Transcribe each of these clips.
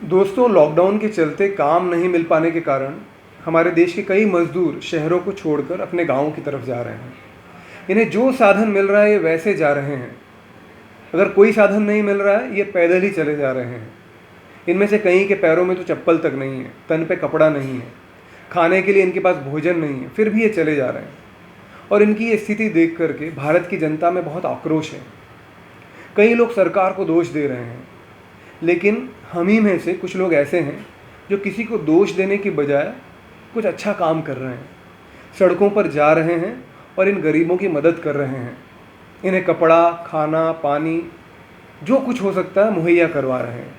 दोस्तों, लॉकडाउन के चलते काम नहीं मिल पाने के कारण हमारे देश के कई मज़दूर शहरों को छोड़कर अपने गाँव की तरफ जा रहे हैं। इन्हें जो साधन मिल रहा है ये वैसे जा रहे हैं। अगर कोई साधन नहीं मिल रहा है ये पैदल ही चले जा रहे हैं। इनमें से कई के पैरों में तो चप्पल तक नहीं है, तन पे कपड़ा नहीं है, खाने के लिए इनके पास भोजन नहीं है, फिर भी ये चले जा रहे हैं। और इनकी ये स्थिति देख करके भारत की जनता में बहुत आक्रोश है। कई लोग सरकार को दोष दे रहे हैं, लेकिन हम ही में से कुछ लोग ऐसे हैं जो किसी को दोष देने की बजाय कुछ अच्छा काम कर रहे हैं। सड़कों पर जा रहे हैं और इन गरीबों की मदद कर रहे हैं। इन्हें कपड़ा, खाना, पानी, जो कुछ हो सकता है मुहैया करवा रहे हैं।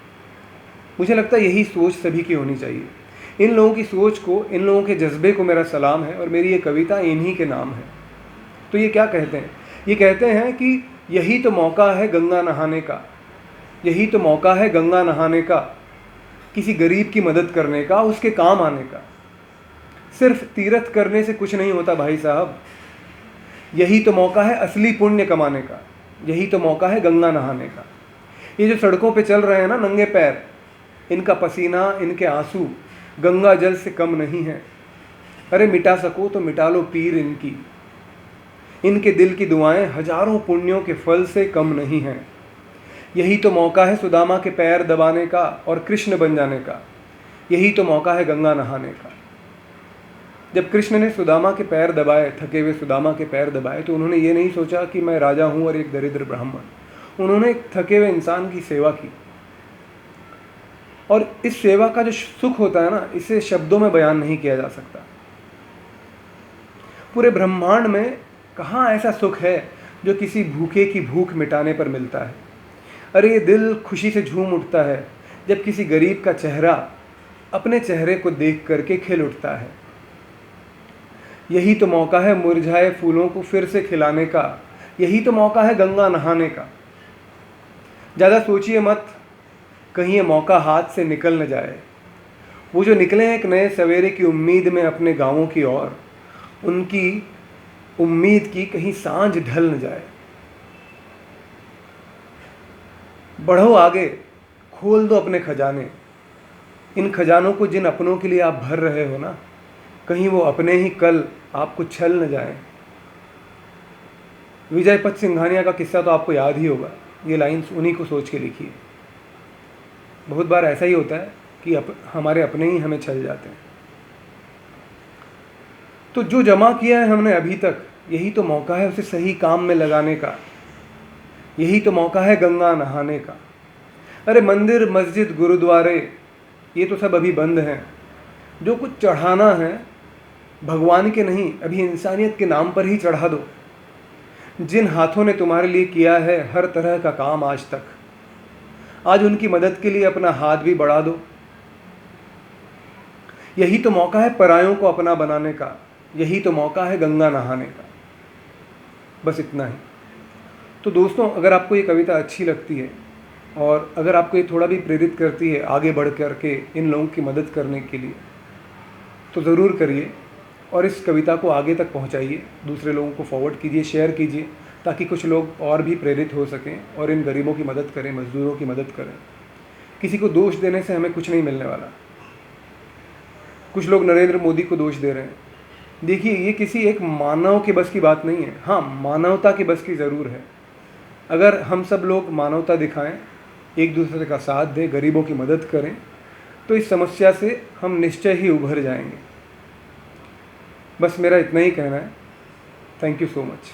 मुझे लगता है यही सोच सभी की होनी चाहिए। इन लोगों की सोच को, इन लोगों के जज्बे को मेरा सलाम है और मेरी ये कविता इन्हीं के नाम है। तो ये क्या कहते हैं? ये कहते हैं कि यही तो मौका है गंगा नहाने का, यही तो मौका है गंगा नहाने का, किसी गरीब की मदद करने का, उसके काम आने का। सिर्फ तीर्थ करने से कुछ नहीं होता भाई साहब। यही तो मौका है असली पुण्य कमाने का, यही तो मौका है गंगा नहाने का। ये जो सड़कों पे चल रहे हैं ना नंगे पैर, इनका पसीना, इनके आंसू गंगा जल से कम नहीं है। अरे मिटा सको तो मिटा लो पीर इनकी। इनके दिल की दुआएं हजारों पुण्यों के फल से कम नहीं हैं। यही तो मौका है सुदामा के पैर दबाने का और कृष्ण बन जाने का। यही तो मौका है गंगा नहाने का। जब कृष्ण ने सुदामा के पैर दबाए, थके हुए सुदामा के पैर दबाए, तो उन्होंने ये नहीं सोचा कि मैं राजा हूँ और एक दरिद्र ब्राह्मण। उन्होंने एक थके हुए इंसान की सेवा की। और इस सेवा का जो सुख होता है ना, इसे शब्दों में बयान नहीं किया जा सकता। पूरे ब्रह्मांड में कहाँ ऐसा सुख है जो किसी भूखे की भूख मिटाने पर मिलता है। अरे ये दिल खुशी से झूम उठता है जब किसी गरीब का चेहरा अपने चेहरे को देख करके खिल उठता है। यही तो मौका है मुरझाए फूलों को फिर से खिलाने का, यही तो मौका है गंगा नहाने का। ज़्यादा सोचिए मत, कहीं ये मौका हाथ से निकल न जाए। वो जो निकले एक नए सवेरे की उम्मीद में अपने गाँवों की ओर, उनकी उम्मीद की कहीं सांझ ढल न जाए। बढ़ो आगे, खोल दो अपने खजाने। इन खजानों को जिन अपनों के लिए आप भर रहे हो ना, कहीं वो अपने ही कल आपको छल न जाए। विजय पथ सिंघानिया का किस्सा तो आपको याद ही होगा। ये लाइन्स उन्हीं को सोच के लिखी है। बहुत बार ऐसा ही होता है कि हमारे अपने ही हमें छल जाते हैं। तो जो जमा किया है हमने अभी तक, यही तो मौका है उसे सही काम में लगाने का। यही तो मौका है गंगा नहाने का। अरे मंदिर, मस्जिद, गुरुद्वारे, ये तो सब अभी बंद हैं। जो कुछ चढ़ाना है भगवान के नहीं, अभी इंसानियत के नाम पर ही चढ़ा दो। जिन हाथों ने तुम्हारे लिए किया है हर तरह का काम आज तक, आज उनकी मदद के लिए अपना हाथ भी बढ़ा दो। यही तो मौका है परायों को अपना बनाने का, यही तो मौका है गंगा नहाने का। बस इतना ही। तो दोस्तों, अगर आपको ये कविता अच्छी लगती है और अगर आपको ये थोड़ा भी प्रेरित करती है आगे बढ़ कर के इन लोगों की मदद करने के लिए, तो ज़रूर करिए और इस कविता को आगे तक पहुंचाइए, दूसरे लोगों को फॉरवर्ड कीजिए, शेयर कीजिए, ताकि कुछ लोग और भी प्रेरित हो सकें और इन गरीबों की मदद करें, मजदूरों की मदद करें। किसी को दोष देने से हमें कुछ नहीं मिलने वाला। कुछ लोग नरेंद्र मोदी को दोष दे रहे हैं। देखिए, ये किसी एक मानव के बस की बात नहीं है। हाँ, मानवता की बस की ज़रूर है। अगर हम सब लोग मानवता दिखाएं, एक दूसरे का साथ दें, गरीबों की मदद करें, तो इस समस्या से हम निश्चय ही उभर जाएंगे। बस मेरा इतना ही कहना है। Thank you so much.